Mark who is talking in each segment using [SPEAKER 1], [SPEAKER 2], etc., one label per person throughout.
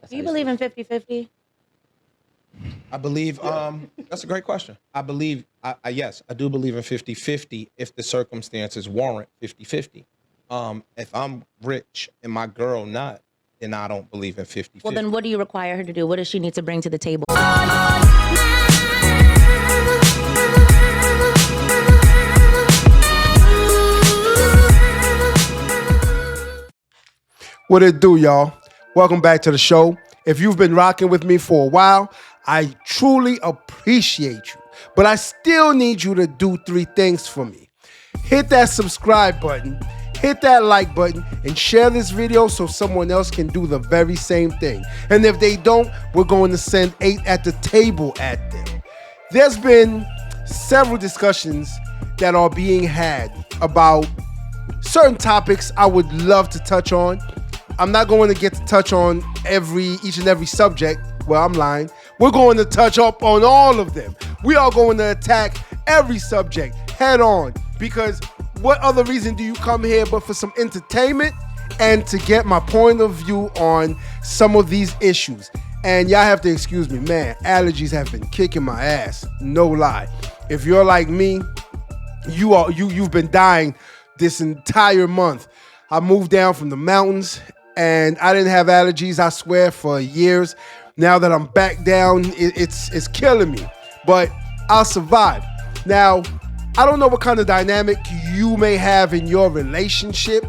[SPEAKER 1] Do you believe in 50-50?
[SPEAKER 2] I believe that's a great question. I believe yes, I do believe in 50-50 if the circumstances warrant 50-50. If I'm rich and my girl not, then I don't believe in 50-50.
[SPEAKER 1] Well, then what do you require her to do? What does she need to bring to the table?
[SPEAKER 3] What it do, y'all? Welcome back to the show. If you've been rocking with me for a while, I truly appreciate you. But I still need you to do 3 things for me. Hit that subscribe button, hit that like button, and share this video so someone else can do the very same thing. And if they don't, we're going to send 8 at the table at them. There's been several discussions that are being had about certain topics I would love to touch on. I'm not going to get to touch on each and every subject. Well, I'm lying. We're going to touch up on all of them. We are going to attack every subject head on, because what other reason do you come here but for some entertainment and to get my point of view on some of these issues? And y'all have to excuse me, man, allergies have been kicking my ass. No lie. If you're like me, you've been dying this entire month. I moved down from the mountains and I didn't have allergies, I swear, for years. Now that I'm back down, it's killing me, but I'll survive. Now, I don't know what kind of dynamic you may have in your relationship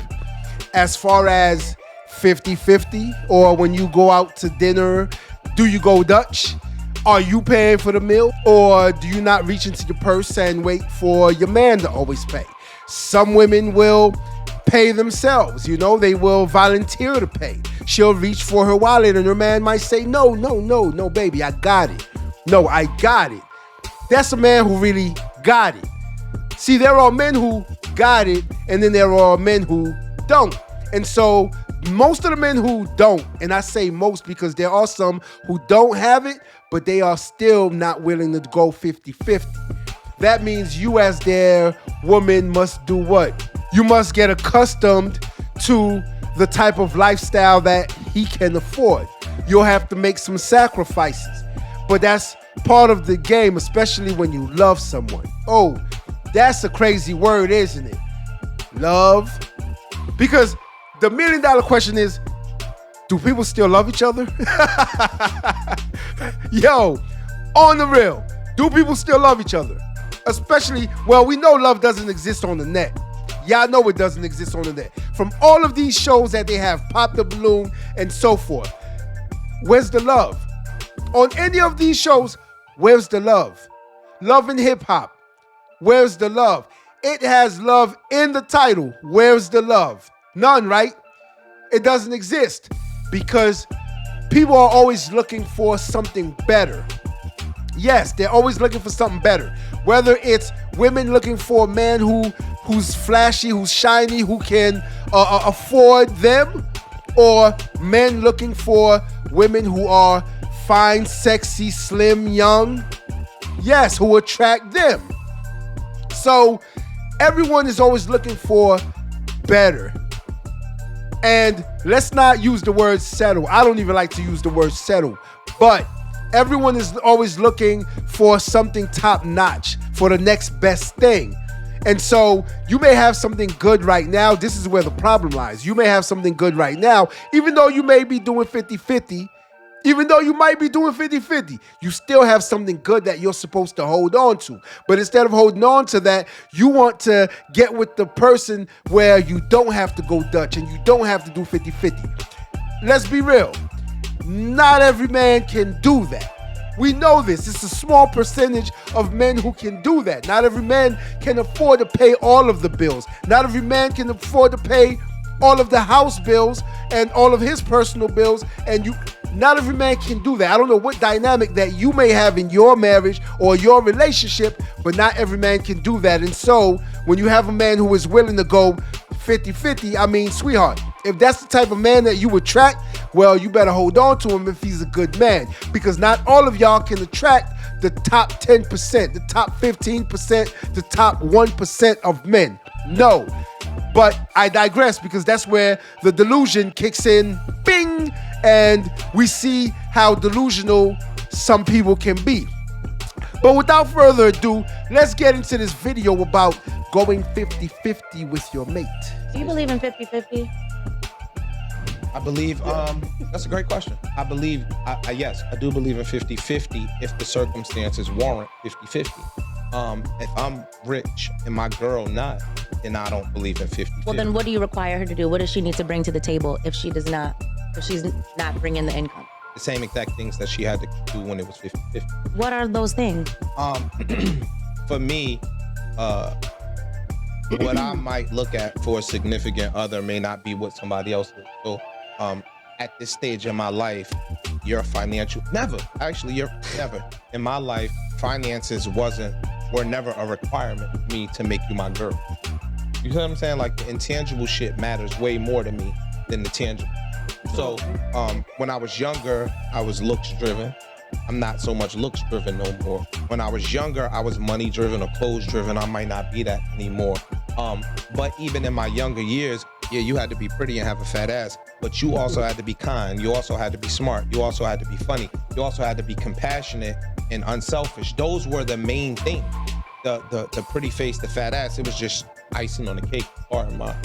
[SPEAKER 3] as far as 50-50, or when you go out to dinner, do you go Dutch? Are you paying for the meal? Or do you not reach into your purse and wait for your man to always pay? Some women will pay themselves, they will volunteer to pay. She'll reach for her wallet and her man might say, no, baby, I got it. No, I got it. That's a man who really got it. See, there are men who got it, and then there are men who don't. And so most of the men who don't, and I say most because there are some who don't have it, but they are still not willing to go 50-50. That means you as their woman must do what? You must get accustomed to the type of lifestyle that he can afford. You'll have to make some sacrifices. But that's part of the game, especially when you love someone. Oh, that's a crazy word, isn't it? Love. Because the $1 million question is, do people still love each other? Yo, on the real, do people still love each other? Especially, well, we know love doesn't exist on the net. Y'all know it doesn't exist on the net. From all of these shows that they have, Pop the Balloon and so forth, where's the love? On any of these shows, where's the love? Love and Hip Hop, where's the love? It has love in the title. Where's the love? None, right? It doesn't exist because people are always looking for something better. Yes, they're always looking for something better. Whether it's women looking for a man who's flashy, who's shiny, who can afford them, or men looking for women who are fine, sexy, slim, young. Yes, who attract them. So everyone is always looking for better. And let's not use the word settle. I don't even like to use the word settle, but everyone is always looking for something top notch, for the next best thing. And so you may have something good right now. This is where the problem lies. You may have something good right now, even though you may be doing 50-50, even though you might be doing 50-50, you still have something good that you're supposed to hold on to. But instead of holding on to that, you want to get with the person where you don't have to go Dutch and you don't have to do 50-50. Let's be real. Not every man can do that. We know this. It's a small percentage of men who can do that. Not every man can afford to pay all of the bills. Not every man can afford to pay all of the house bills and all of his personal bills. And not every man can do that. I don't know what dynamic that you may have in your marriage or your relationship, but not every man can do that. And so when you have a man who is willing to go 50-50, I mean, sweetheart, if that's the type of man that you attract, well, you better hold on to him if he's a good man, because not all of y'all can attract the top 10%, the top 15%, the top 1% of men. No. But I digress, because that's where the delusion kicks in, bing, and we see how delusional some people can be. But without further ado, let's get into this video about going 50-50 with your mate.
[SPEAKER 1] Do you believe in 50-50?
[SPEAKER 2] I believe that's a great question. I believe yes, I do believe in 50-50 if the circumstances warrant 50-50. If I'm rich and my girl not, then I don't believe in 50-50.
[SPEAKER 1] Well, then what do you require her to do? What does she need to bring to the table if she's not bringing the income?
[SPEAKER 2] The same exact things that she had to do when it was 50-50.
[SPEAKER 1] What are those things?
[SPEAKER 2] For me, what I might look at for a significant other may not be what somebody else would. So at this stage in my life, you're never in my life, finances were never a requirement for me to make you my girl. You see what I'm saying? Like, the intangible shit matters way more to me than the tangible. So when I was younger, I was looks driven. I'm not so much looks driven no more. When I was younger, I was money driven or clothes driven. I might not be that anymore. But even in my younger years, yeah, you had to be pretty and have a fat ass, but you also had to be kind. You also had to be smart. You also had to be funny. You also had to be compassionate and unselfish. Those were the main things. The pretty face, the fat ass, it was just icing on the cake. Pardon my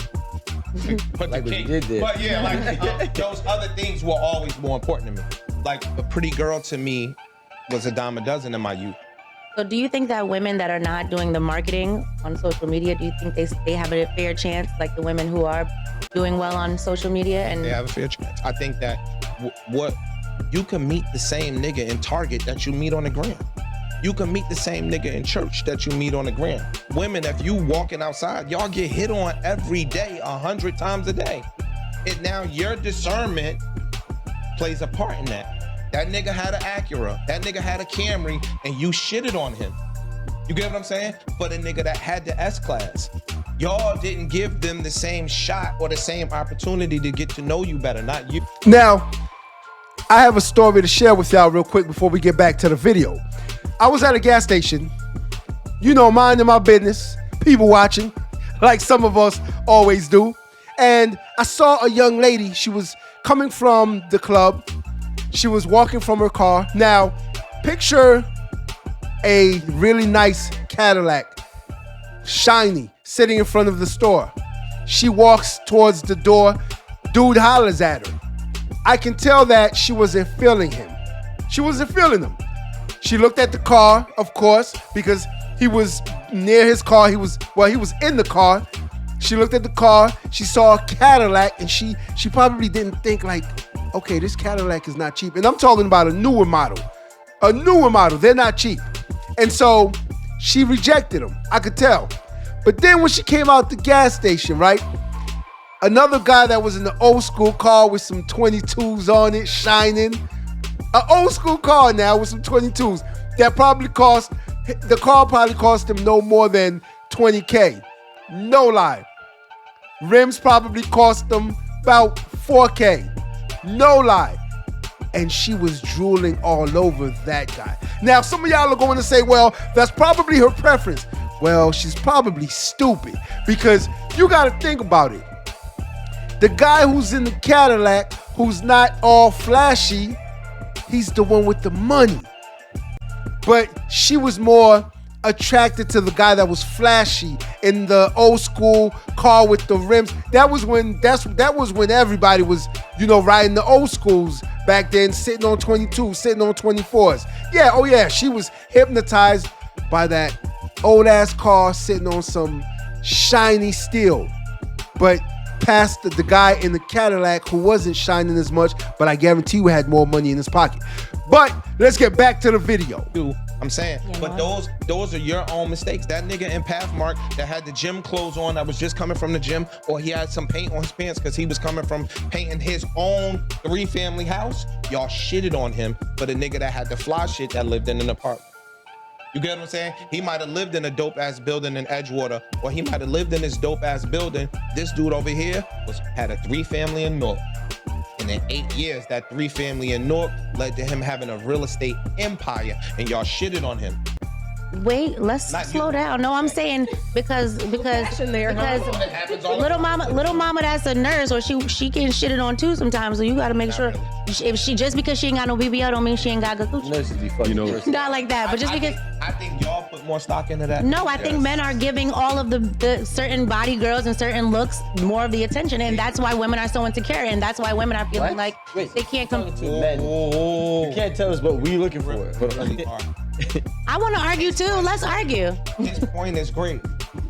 [SPEAKER 2] but
[SPEAKER 4] Like
[SPEAKER 2] the
[SPEAKER 4] what you
[SPEAKER 2] cake.
[SPEAKER 4] did there.
[SPEAKER 2] But yeah, like those other things were always more important to me. Like, a pretty girl to me was a dime a dozen in my youth.
[SPEAKER 1] So do you think that women that are not doing the marketing on social media, do you think they have a fair chance, like the women who are doing well on social media? And
[SPEAKER 2] They have a fair chance. I think that what you can meet the same nigga in Target that you meet on the gram. You can meet the same nigga in church that you meet on the gram. Women, if you walking outside, y'all get hit on every day, 100 times a day. And now your discernment plays a part in that. That nigga had an Acura, that nigga had a Camry, and you shitted on him. You get what I'm saying? For the nigga that had the S-Class. Y'all didn't give them the same shot or the same opportunity to get to know you better, not you.
[SPEAKER 3] Now, I have a story to share with y'all real quick before we get back to the video. I was at a gas station, minding my business, people watching, like some of us always do. And I saw a young lady. She was coming from the club. She was walking from her car. Now, picture a really nice Cadillac, shiny, sitting in front of the store. She walks towards the door. Dude hollers at her. I can tell that she wasn't feeling him. She wasn't feeling him. She looked at the car, of course, because he was near his car. He was in the car. She looked at the car. She saw a Cadillac, and she probably didn't think like, okay, this Cadillac is not cheap. And I'm talking about a newer model. A newer model. They're not cheap. And so she rejected him. I could tell. But then when she came out the gas station, right? Another guy that was in the old school car with some 22s on it, shining. An old school car now with some 22s. The car probably cost him no more than $20K. No lie. Rims probably cost them about $4K. No lie. And she was drooling all over that guy. Now, some of y'all are going to say, well, that's probably her preference. Well, she's probably stupid, because you got to think about it. The guy who's in the Cadillac, who's not all flashy, he's the one with the money. But she was more attracted to the guy that was flashy in the old school car with the rims. That was when everybody was, riding the old schools back then, sitting on 22s, sitting on 24s. Yeah, oh yeah, she was hypnotized by that old ass car sitting on some shiny steel. But past the guy in the Cadillac who wasn't shining as much, but I guarantee you had more money in his pocket. But let's get back to the video.
[SPEAKER 2] I'm saying,
[SPEAKER 1] Yeah,
[SPEAKER 2] but those are your own mistakes. That nigga in Pathmark that had the gym clothes on, that was just coming from the gym, or he had some paint on his pants because he was coming from painting his own 3-family house, y'all shitted on him. For the nigga that had the fly shit that lived in an apartment. You get what I'm saying? He might have lived in a dope ass building in Edgewater, or he might have lived in this dope ass building. This dude over here had a 3-family in North. And in 8 years, that 3-family in Newark led to him having a real estate empire, and y'all shitted on him.
[SPEAKER 1] Wait, let's
[SPEAKER 2] Not
[SPEAKER 1] slow
[SPEAKER 2] you.
[SPEAKER 1] down. No, I'm saying because
[SPEAKER 4] passion there, huh?
[SPEAKER 1] because
[SPEAKER 2] It happens all the
[SPEAKER 1] little
[SPEAKER 2] time.
[SPEAKER 1] mama that's a nurse, or she getting shitted on too sometimes. So you got to make sure if she just because she ain't got no BBL don't mean she ain't got good coochie.
[SPEAKER 4] Nurses be fucking.
[SPEAKER 1] Not like that, but just because.
[SPEAKER 2] I think y'all put more stock into that.
[SPEAKER 1] No, I think men are giving all of the certain body girls and certain looks more of the attention, and that's why women are so insecure, and that's why women are feeling like they can't come.
[SPEAKER 4] Men. You can't tell us what we looking for.
[SPEAKER 2] Really are.
[SPEAKER 1] I want to argue too. Let's argue.
[SPEAKER 2] His point is great.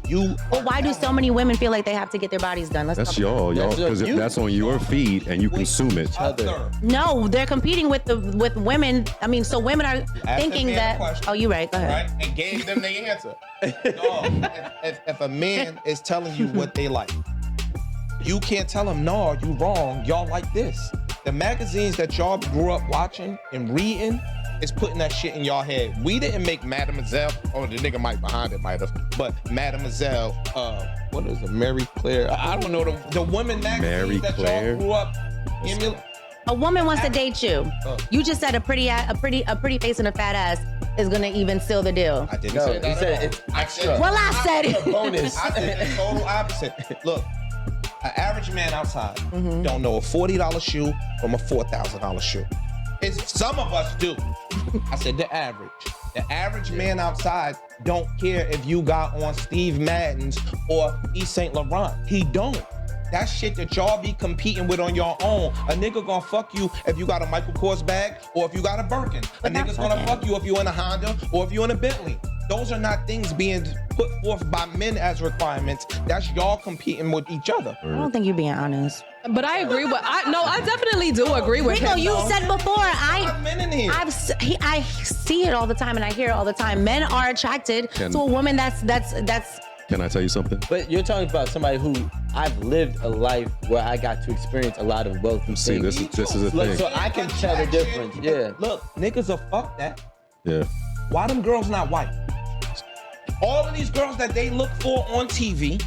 [SPEAKER 1] Well, why do so many women feel like they have to get their bodies done? Let's
[SPEAKER 5] That's
[SPEAKER 1] talk
[SPEAKER 5] y'all, because
[SPEAKER 4] you.
[SPEAKER 5] that's on your feed and you consume it.
[SPEAKER 2] Other.
[SPEAKER 1] No, they're competing with women. I mean, so women are thinking
[SPEAKER 2] the man
[SPEAKER 1] that.
[SPEAKER 2] a question,
[SPEAKER 1] Oh, you're right. Go ahead.
[SPEAKER 2] Right? And gave them the answer. No, if a man is telling you what they like, you can't tell him, no, you wrong. Y'all like this. The magazines that y'all grew up watching and reading is putting that shit in y'all head. We didn't make Mademoiselle. Oh, the nigga Mike behind it might have. But Mademoiselle, what is it? Mary Claire? I don't know the women magazines
[SPEAKER 5] Mary
[SPEAKER 2] that
[SPEAKER 5] Claire?
[SPEAKER 2] y'all grew up emulating.
[SPEAKER 1] A woman wants to date you. You just said a pretty face and a fat ass is gonna even seal the deal.
[SPEAKER 2] I didn't
[SPEAKER 4] No,
[SPEAKER 2] say that.
[SPEAKER 4] he
[SPEAKER 2] at
[SPEAKER 4] said
[SPEAKER 2] all.
[SPEAKER 4] it's
[SPEAKER 2] I
[SPEAKER 4] extra.
[SPEAKER 1] Well, I said it.
[SPEAKER 4] Bonus.
[SPEAKER 2] I said the total opposite. Look, an average man outside
[SPEAKER 1] Mm-hmm.
[SPEAKER 2] don't know a $40 shoe from a $4,000 shoe. Some of us do. I said the average. The average man outside don't care if you got on Steve Madden's or Yves Saint Laurent. He don't. That shit that y'all be competing with on your own. A nigga gonna fuck you if you got a Michael Kors bag or if you got a Birkin. A
[SPEAKER 1] not
[SPEAKER 2] nigga's gonna
[SPEAKER 1] fucking.
[SPEAKER 2] fuck you if you in a Honda or if you in a Bentley. Those are not things being put forth by men as requirements. That's y'all competing with each other.
[SPEAKER 1] I don't think you're being honest.
[SPEAKER 6] But I agree with. I definitely do agree with
[SPEAKER 1] Rico,
[SPEAKER 6] him.
[SPEAKER 1] you
[SPEAKER 6] though.
[SPEAKER 1] said before.
[SPEAKER 2] I'm men in here.
[SPEAKER 1] I see it all the time, and I hear it all the time. Men are attracted to a woman that's.
[SPEAKER 5] Can I tell you something?
[SPEAKER 4] But you're talking about somebody who I've lived a life where I got to experience a lot of both.
[SPEAKER 5] See, this is a
[SPEAKER 4] Look,
[SPEAKER 5] thing.
[SPEAKER 4] so I can tell the difference. Yeah.
[SPEAKER 2] Look, niggas will fuck that.
[SPEAKER 5] Yeah.
[SPEAKER 2] Why them girls not white? All of these girls that they look for on TV,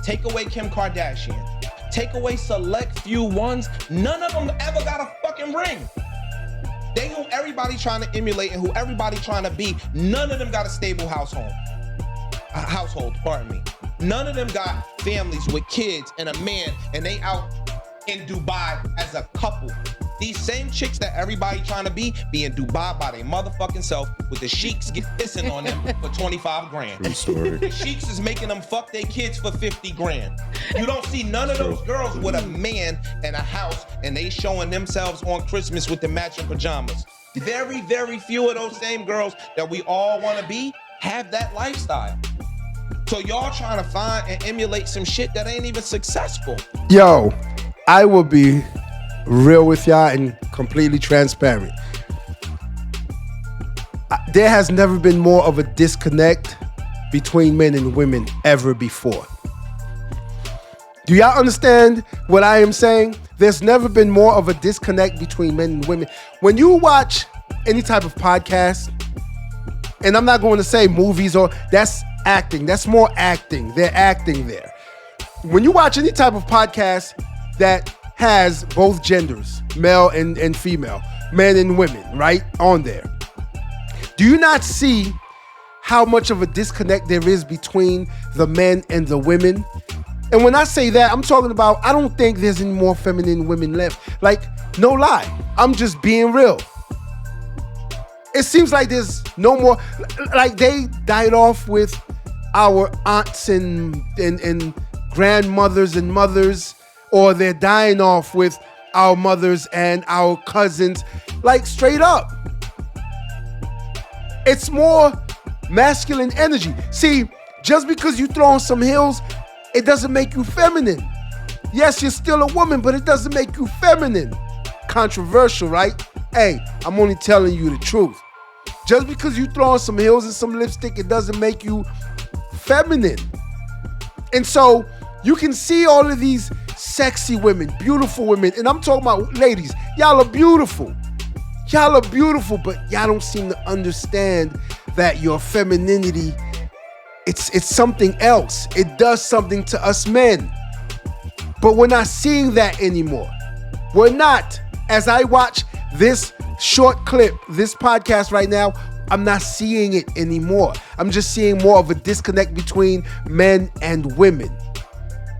[SPEAKER 2] take away Kim Kardashian, take away select few ones, none of them ever got a fucking ring. They who everybody trying to emulate and who everybody trying to be, none of them got a stable household, pardon me. None of them got families with kids and a man and they out in Dubai as a couple. These same chicks that everybody trying to be in Dubai by their motherfucking self with the sheiks pissing on them for 25 grand.
[SPEAKER 5] True story.
[SPEAKER 2] The sheiks is making them fuck their kids for 50 grand. You don't see none of those girls with a man and a house and they showing themselves on Christmas with the matching pajamas. Very, very few of those same girls that we all want to be have that lifestyle. So y'all trying to find and emulate some shit that ain't even successful.
[SPEAKER 3] Yo, I will be real with y'all and completely transparent. There has never been more of a disconnect between men and women ever before. Do y'all understand what I am saying? There's never been more of a disconnect between men and women. When you watch any type of podcast, and I'm not going to say movies or that's acting, that's more acting. They're acting there. When you watch any type of podcast that has both genders, male and female, men and women, right, on there, do you not see how much of a disconnect there is between the men and the women? And when I say that, I'm talking about, I don't think there's any more feminine women left. Like, no lie, I'm just being real. It seems like there's no more, like they died off with our aunts and grandmothers and mothers, or they're dying off with our mothers and our cousins. Like, straight up. It's more masculine energy. See, just because you throw on some heels, it doesn't make you feminine. Yes, you're still a woman, but it doesn't make you feminine. Controversial, right? Hey, I'm only telling you the truth. Just because you throw on some heels and some lipstick, it doesn't make you feminine. And so you can see all of these sexy women, beautiful women, and I'm talking about ladies. Y'all are beautiful. Y'all are beautiful, but y'all don't seem to understand that your femininity, it's something else. It does something to us men. But we're not seeing that anymore. We're not. As I watch this short clip, this podcast right now, I'm not seeing it anymore. I'm just seeing more of a disconnect between men and women.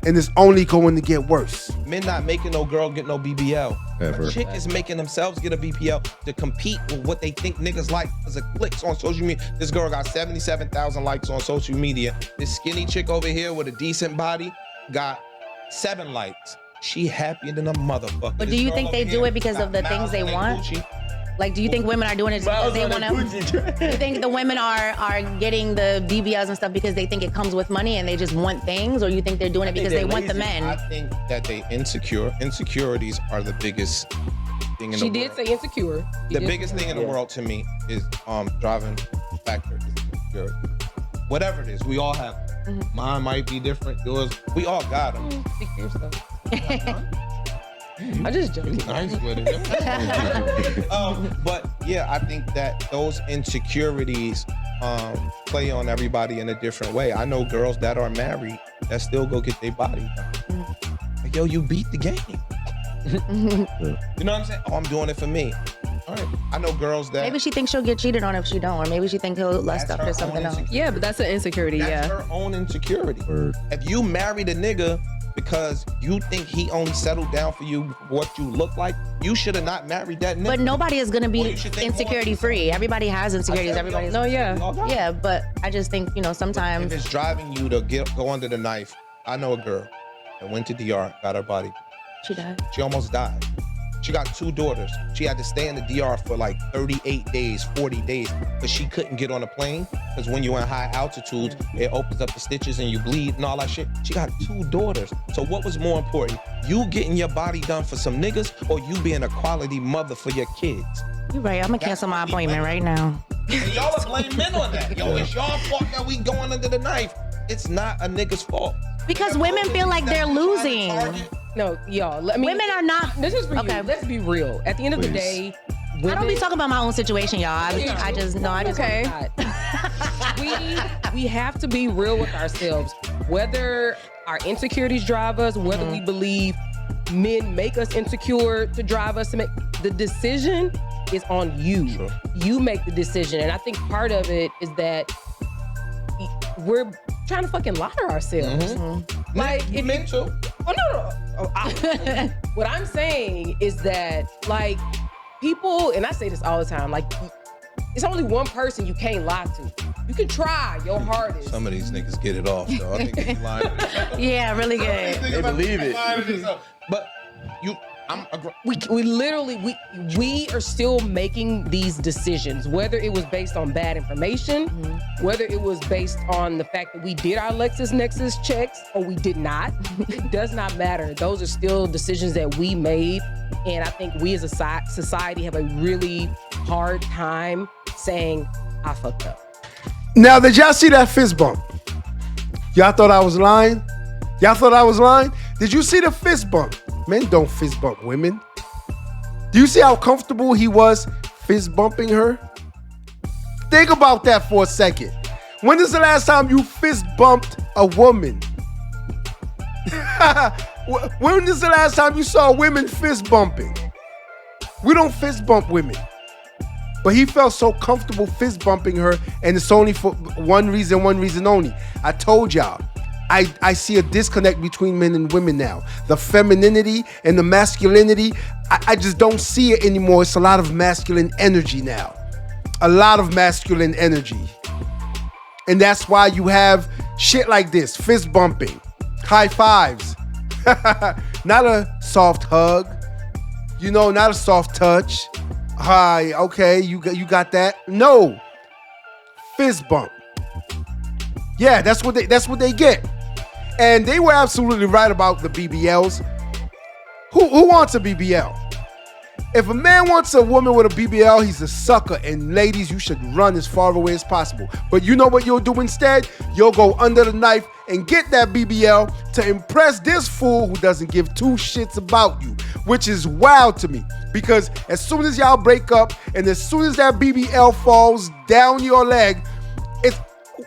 [SPEAKER 3] And it's only going to get worse.
[SPEAKER 2] Men not making no girl get no BBL.
[SPEAKER 5] Ever.
[SPEAKER 2] A chick is making themselves get a BBL to compete with what they think niggas like because of clicks on social media. This girl got 77,000 likes on social media. This skinny chick over here with a decent body got 7 likes. She happier than a motherfucker.
[SPEAKER 1] But do you think they do it because of the things they want? Like, do you think women are doing it because they want to? Do you think the women are getting the BBLs and stuff because they think it comes with money and they just want things, or you think they're doing it because they want the men?
[SPEAKER 2] I think that they insecure. Insecurities are the biggest thing in the world.
[SPEAKER 6] She did say insecure.
[SPEAKER 2] The biggest thing in the world to me is driving factor is insecurity. Whatever it is, we all have. Mine might be different. Yours, we all got them.
[SPEAKER 6] Speak for yourself. I just joking.
[SPEAKER 2] Nice with it. But yeah, I think that those insecurities play on everybody in a different way. I know girls that are married that still go get their body done. Like, yo, you beat the game. You know what I'm saying? Oh, I'm doing it for me. All right. I know girls that
[SPEAKER 1] Maybe she thinks she'll get cheated on if she don't, or maybe she thinks he'll lust
[SPEAKER 2] That's
[SPEAKER 1] after
[SPEAKER 2] her
[SPEAKER 1] something
[SPEAKER 2] own
[SPEAKER 1] else.
[SPEAKER 2] insecurity.
[SPEAKER 6] Yeah, but that's an insecurity.
[SPEAKER 2] That's
[SPEAKER 6] Yeah.
[SPEAKER 2] her own insecurity.
[SPEAKER 5] Word.
[SPEAKER 2] If you married a nigga because you think he only settled down for you for what you look like, you should have not married that nigga.
[SPEAKER 1] But nobody is gonna
[SPEAKER 2] Well,
[SPEAKER 1] be
[SPEAKER 2] you should think more
[SPEAKER 1] insecurity
[SPEAKER 2] of
[SPEAKER 1] free. Everybody has insecurities.
[SPEAKER 2] I tell you,
[SPEAKER 1] Everybody's
[SPEAKER 6] No, yeah.
[SPEAKER 2] we all got it.
[SPEAKER 1] yeah, but I just think
[SPEAKER 2] If
[SPEAKER 1] sometimes
[SPEAKER 2] it's driving you to go under the knife, I know a girl that went to DR, got her body.
[SPEAKER 1] she died.
[SPEAKER 2] She almost died. She got 2 daughters. She had to stay in the DR for like 38 days, 40 days, but she couldn't get on a plane because when you're in high altitudes, it opens up the stitches and you bleed and all that shit. She got 2 daughters. So what was more important? You getting your body done for some niggas or you being a quality mother for your kids?
[SPEAKER 1] You're right. I'm gonna cancel my appointment right now.
[SPEAKER 2] And y'all are blaming men on that. Yo, it's y'all fault that we going under the knife. It's not a nigga's fault.
[SPEAKER 1] Because women feel like they're losing.
[SPEAKER 6] No, y'all. Let me.
[SPEAKER 1] Women are not.
[SPEAKER 6] This is for
[SPEAKER 1] Okay.
[SPEAKER 6] you. Let's be real. At the end of the
[SPEAKER 5] Please.
[SPEAKER 6] day,
[SPEAKER 1] I don't be
[SPEAKER 6] women-
[SPEAKER 1] talking about my own situation, y'all. I just no. I just
[SPEAKER 6] Okay. we have to be real with ourselves. Whether our insecurities drive us, whether we believe men make us insecure to drive us to make the decision is on you.
[SPEAKER 2] Sure.
[SPEAKER 6] You make the decision, and I think part of it is that we're trying to fucking lie to ourselves. Like if
[SPEAKER 2] men too.
[SPEAKER 6] Oh no. What I'm saying is that like people, and I say this all the time, like it's only one person you can't lie to. You can try your hardest.
[SPEAKER 2] Some of these niggas get it off, though. I think they lying.
[SPEAKER 1] yeah, really good.
[SPEAKER 4] They believe it.
[SPEAKER 2] But
[SPEAKER 6] We literally we are still making these decisions, whether it was based on bad information, whether it was based on the fact that we did our LexisNexis checks or we did not. It does not matter. Those are still decisions that we made, and I think we as a society have a really hard time saying I fucked up.
[SPEAKER 3] Now, did y'all see that fist bump? Y'all thought I was lying? Y'all thought I was lying? Did you see the fist bump? Men don't fist bump women. Do you see how comfortable he was fist bumping her? Think about that for a second. When is the last time you fist bumped a woman? When is the last time you saw women fist bumping? We don't fist bump women. But he felt so comfortable fist bumping her, and it's only for one reason only. I told y'all, I see a disconnect between men and women now. The femininity and the masculinity, I just don't see it anymore. It's a lot of masculine energy now. A lot of masculine energy. And that's why you have shit like this, fist bumping, high fives. Not a soft hug, not a soft touch. Hi, okay, you got that? No, fist bump. Yeah, that's what they get, and they were absolutely right about the BBLs. Who wants a BBL? If a man wants a woman with a BBL, he's a sucker. And ladies, you should run as far away as possible. But you know what you'll do instead? You'll go under the knife and get that BBL to impress this fool who doesn't give 2 shits about you, which is wild to me. Because as soon as y'all break up and as soon as that BBL falls down your leg, it's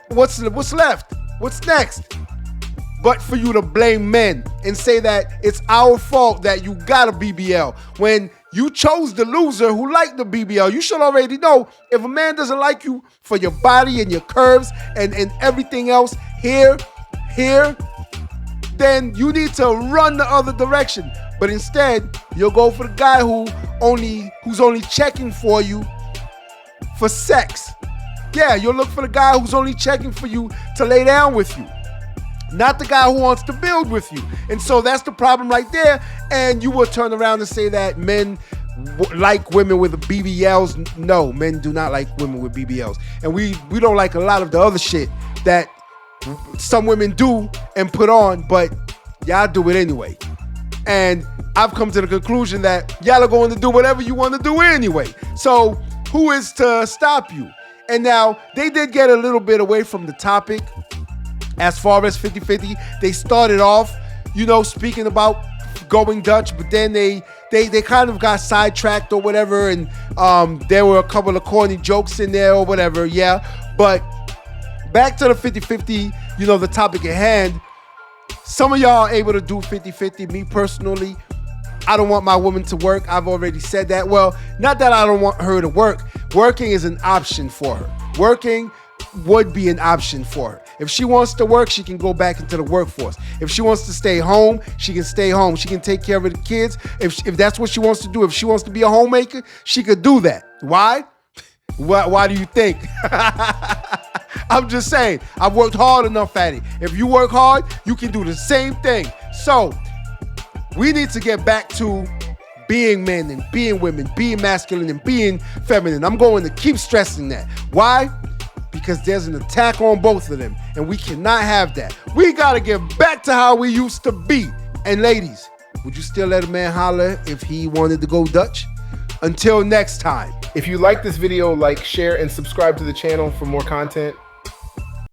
[SPEAKER 3] what's left? What's next? But for you to blame men and say that it's our fault that you got a BBL when You chose the loser who liked the BBL. You should already know if a man doesn't like you for your body and your curves and everything else here, then you need to run the other direction. But instead, you'll go for the guy who's only checking for you for sex. Yeah, you'll look for the guy who's only checking for you to lay down with you. Not the guy who wants to build with you. And so that's the problem right there. And you will turn around and say that men like women with BBLs. No, men do not like women with BBLs. And we don't like a lot of the other shit that some women do and put on, but y'all do it anyway. And I've come to the conclusion that y'all are going to do whatever you want to do anyway. So who is to stop you? And now they did get a little bit away from the topic as far as 50-50. They started off, speaking about going Dutch, but then they kind of got sidetracked or whatever, and there were a couple of corny jokes in there or whatever, yeah. But back to the 50-50, the topic at hand. Some of y'all are able to do 50-50. Me personally, I don't want my woman to work. I've already said that. Well, not that I don't want her to work. Working is an option for her. Working would be an option for her. If she wants to work, she can go back into the workforce. If she wants to stay home, she can stay home. She can take care of the kids. If that's what she wants to do, if she wants to be a homemaker, she could do that. Why? Why do you think? I'm just saying, I've worked hard enough at it. If you work hard, you can do the same thing. So we need to get back to being men and being women, being masculine and being feminine. I'm going to keep stressing that. Why? Because there's an attack on both of them, and we cannot have that. We got to get back to how we used to be. And ladies, would you still let a man holler if he wanted to go Dutch? Until next time.
[SPEAKER 7] If you like this video, like, share, and subscribe to the channel for more content.